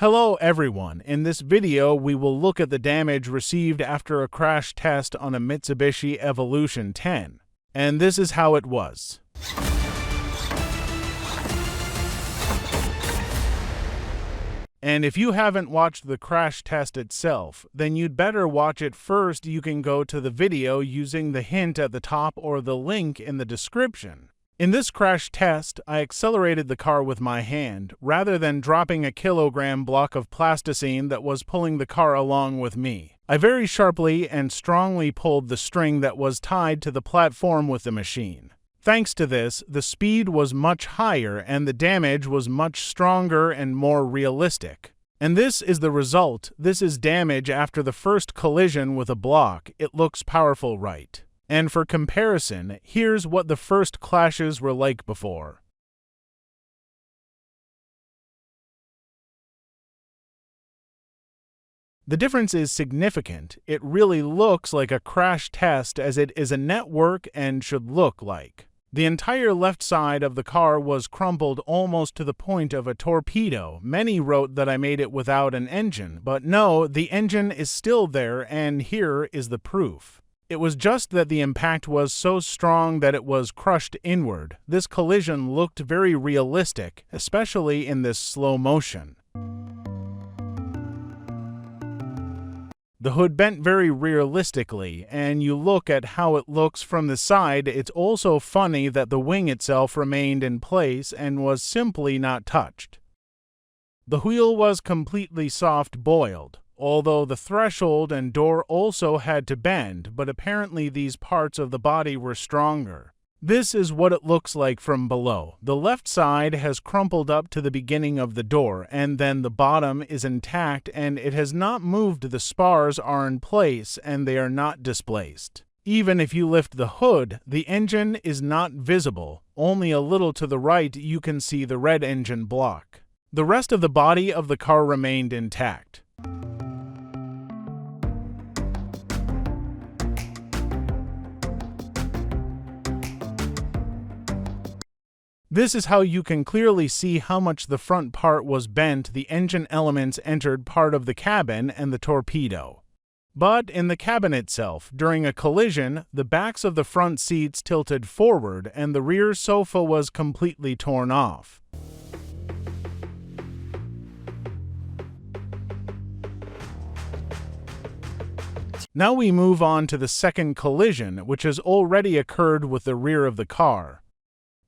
Hello everyone, in this video we will look at the damage received after a crash test on a Mitsubishi Evolution 10. And this is how it was. And if you haven't watched the crash test itself, then you'd better watch it first. You can go to the video using the hint at the top or the link in the description. In this crash test, I accelerated the car with my hand, rather than dropping a kilogram block of plasticine that was pulling the car along with me. I very sharply and strongly pulled the string that was tied to the platform with the machine. Thanks to this, the speed was much higher and the damage was much stronger and more realistic. And this is the result. This is damage after the first collision with a block. It looks powerful, right? And for comparison, here's what the first clashes were like before. The difference is significant. It really looks like a crash test as it is a network and should look like. The entire left side of the car was crumpled almost to the point of a torpedo. Many wrote that I made it without an engine, but no, the engine is still there, and here is the proof. It was just that the impact was so strong that it was crushed inward. This collision looked very realistic, especially in this slow motion. The hood bent very realistically, and you look at how it looks from the side. It's also funny that the wing itself remained in place and was simply not touched. The wheel was completely soft-boiled, although the threshold and door also had to bend, but apparently these parts of the body were stronger. This is what it looks like from below. The left side has crumpled up to the beginning of the door, and then the bottom is intact and it has not moved. The spars are in place and they are not displaced. Even if you lift the hood, the engine is not visible. Only a little to the right you can see the red engine block. The rest of the body of the car remained intact. This is how you can clearly see how much the front part was bent. The engine elements entered part of the cabin and the torpedo. But in the cabin itself, during a collision, the backs of the front seats tilted forward and the rear sofa was completely torn off. Now we move on to the second collision, which has already occurred with the rear of the car.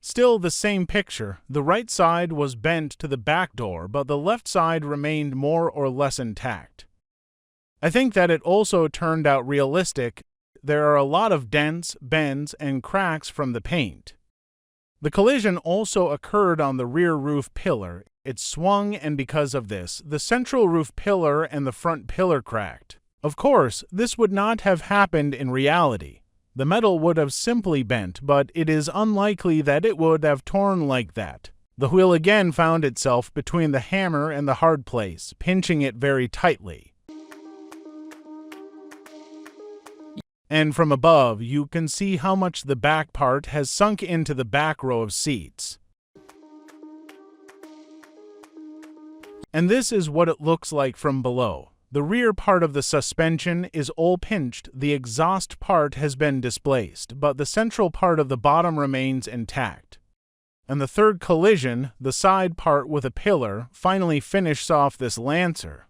Still the same picture. The right side was bent to the back door, but the left side remained more or less intact. I think that it also turned out realistic. There are a lot of dents, bends, and cracks from the paint. The collision also occurred on the rear roof pillar. It swung, and because of this, the central roof pillar and the front pillar cracked. Of course, this would not have happened in reality. The metal would have simply bent, but it is unlikely that it would have torn like that. The wheel again found itself between the hammer and the hard place, pinching it very tightly. And from above, you can see how much the back part has sunk into the back row of seats. And this is what it looks like from below. The rear part of the suspension is all pinched. The exhaust part has been displaced, but the central part of the bottom remains intact. And the third collision, the side part with a pillar, finally finishes off this Lancer.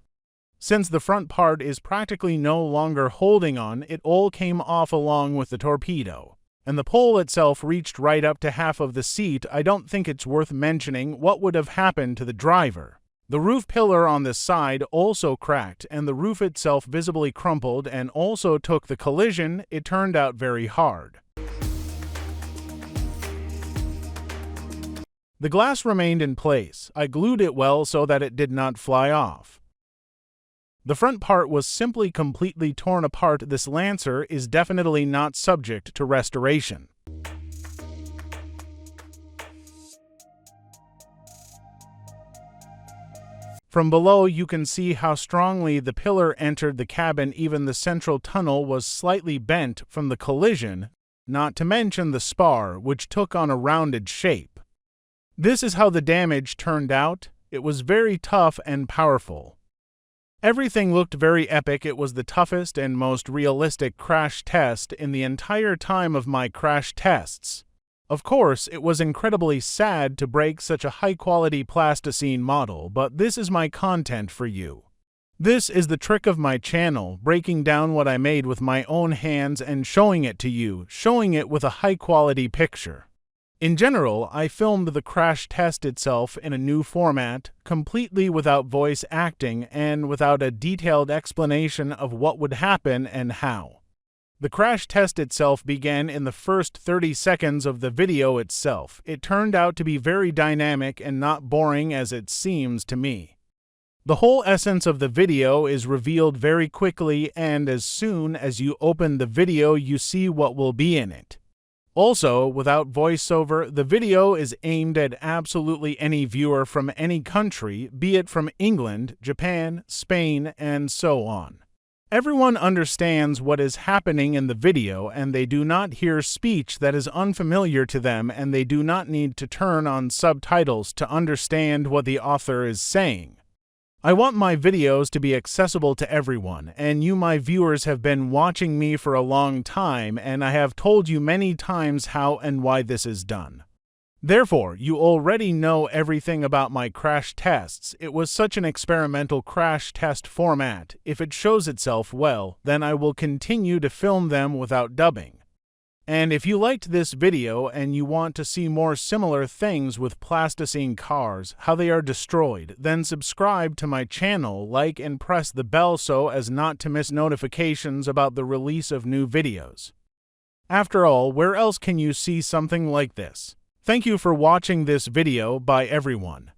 Since the front part is practically no longer holding on, it all came off along with the torpedo. And the pole itself reached right up to half of the seat. I don't think it's worth mentioning what would have happened to the driver. The roof pillar on this side also cracked, and the roof itself visibly crumpled and also took the collision. It turned out very hard. The glass remained in place. I glued it well so that it did not fly off. The front part was simply completely torn apart. This Lancer is definitely not subject to restoration. From below, you can see how strongly the pillar entered the cabin. Even the central tunnel was slightly bent from the collision, not to mention the spar, which took on a rounded shape. This is how the damage turned out. It was very tough and powerful. Everything looked very epic. It was the toughest and most realistic crash test in the entire time of my crash tests. Of course, it was incredibly sad to break such a high-quality plasticine model, but this is my content for you. This is the trick of my channel, breaking down what I made with my own hands and showing it to you, showing it with a high-quality picture. In general, I filmed the crash test itself in a new format, completely without voice acting and without a detailed explanation of what would happen and how. The crash test itself began in the first 30 seconds of the video itself. It turned out to be very dynamic and not boring as it seems to me. The whole essence of the video is revealed very quickly, and as soon as you open the video you see what will be in it. Also, without voiceover, the video is aimed at absolutely any viewer from any country, be it from England, Japan, Spain, and so on. Everyone understands what is happening in the video, and they do not hear speech that is unfamiliar to them, and they do not need to turn on subtitles to understand what the author is saying. I want my videos to be accessible to everyone, and you, my viewers, have been watching me for a long time, and I have told you many times how and why this is done. Therefore, you already know everything about my crash tests. It was such an experimental crash test format. If it shows itself well, then I will continue to film them without dubbing. And if you liked this video and you want to see more similar things with plasticine cars, how they are destroyed, then subscribe to my channel, like and press the bell so as not to miss notifications about the release of new videos. After all, where else can you see something like this? Thank you for watching this video by everyone.